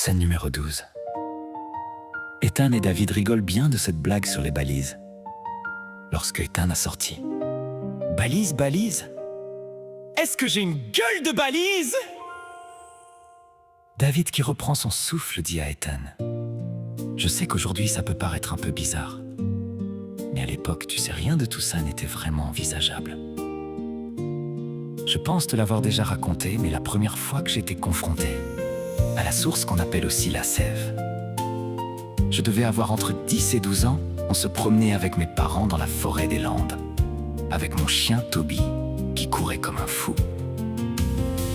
Scène numéro 12. Ethan et David rigolent bien de cette blague sur les balises. Lorsque Ethan a sorti « Balise, balise ! Est-ce que j'ai une gueule de balise ?» David, qui reprend son souffle, dit à Ethan « Je sais qu'aujourd'hui ça peut paraître un peu bizarre, mais à l'époque, tu sais, rien de tout ça n'était vraiment envisageable. Je pense te l'avoir déjà raconté, mais la première fois que j'étais confronté à la source qu'on appelle aussi la sève, je devais avoir entre 10 et 12 ans. On se promenait avec mes parents dans la forêt des Landes, avec mon chien Toby, qui courait comme un fou.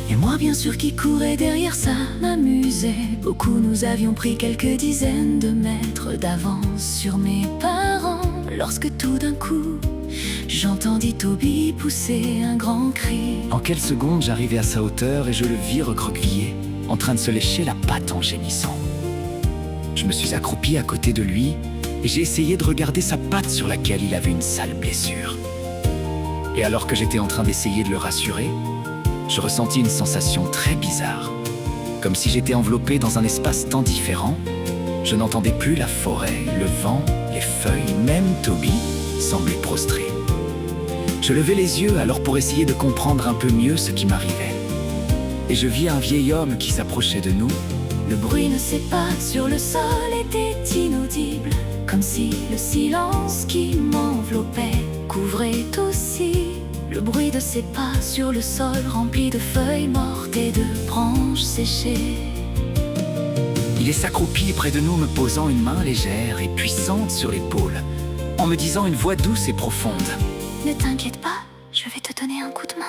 Et moi, bien sûr, qui courais derrière, ça m'amusait beaucoup. Nous avions pris quelques dizaines de mètres d'avance sur mes parents, lorsque tout d'un coup, j'entendis Toby pousser un grand cri. En quelques secondes, j'arrivais à sa hauteur et je le vis recroquevillé, en train de se lécher la patte en gémissant. Je me suis accroupi à côté de lui et j'ai essayé de regarder sa patte sur laquelle il avait une sale blessure. Et alors que j'étais en train d'essayer de le rassurer, je ressentis une sensation très bizarre. Comme si j'étais enveloppé dans un espace-temps différent. Je n'entendais plus la forêt, le vent, les feuilles, même Toby semblait prostré. Je levai les yeux alors pour essayer de comprendre un peu mieux ce qui m'arrivait. Et je vis un vieil homme qui s'approchait de nous. Le bruit ne s'est pas sur le sol était inaudible, comme si le silence qui m'enveloppait couvrait aussi le bruit de ses pas sur le sol rempli de feuilles mortes et de branches séchées. Il s'accroupit près de nous, me posant une main légère et puissante sur l'épaule, en me disant une voix douce et profonde. Ne t'inquiète pas, je vais te donner un coup de main.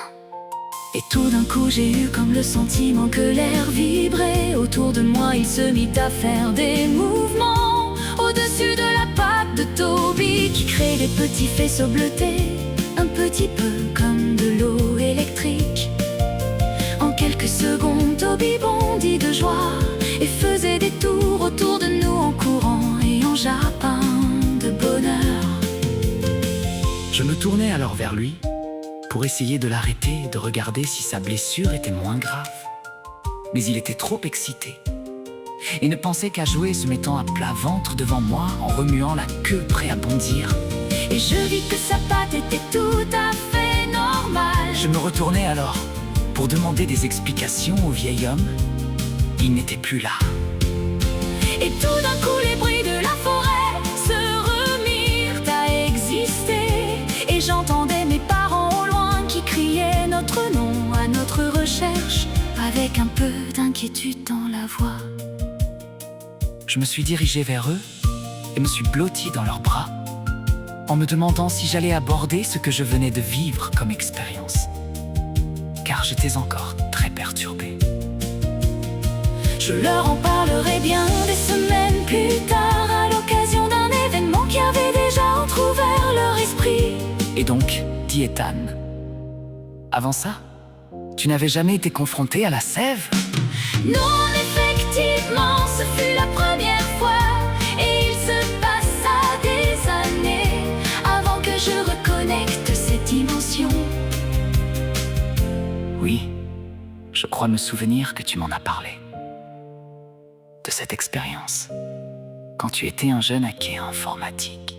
Et tout d'un coup j'ai eu comme le sentiment que l'air vibrait autour de moi. Il se mit à faire des mouvements au-dessus de la patte de Toby, qui crée des petits faisceaux bleutés, un petit peu comme de l'eau électrique. En quelques secondes, Toby bondit de joie et faisait des tours autour de nous en courant et en jappant de bonheur. Je me tournai alors vers lui pour essayer de l'arrêter et de regarder si sa blessure était moins grave. Mais il était trop excité et ne pensait qu'à jouer, se mettant à plat ventre devant moi en remuant la queue prêt à bondir. Et je vis que sa patte était tout à fait normale. Je me retournai alors pour demander des explications au vieil homme. Il n'était plus là. Et tout d'un coup les bruits de la forêt se remirent à exister. Et j'entendais mes parents au loin qui criaient notre nom à notre recherche, avec un peu d'inquiétude dans la voix. Je me suis dirigé vers eux et me suis blotti dans leurs bras, en me demandant si j'allais aborder ce que je venais de vivre comme expérience, car j'étais encore très perturbé. Je leur en parlerai bien des semaines plus tard, à l'occasion d'un événement qui avait déjà entrouvert leur esprit. Et donc, dit Ethan, avant ça, tu n'avais jamais été confronté à la sève? Non, effectivement, ce fut la première fois. Et il se passa des années avant que je reconnecte cette dimension. Oui, je crois me souvenir que tu m'en as parlé. De cette expérience, quand tu étais un jeune hacker informatique.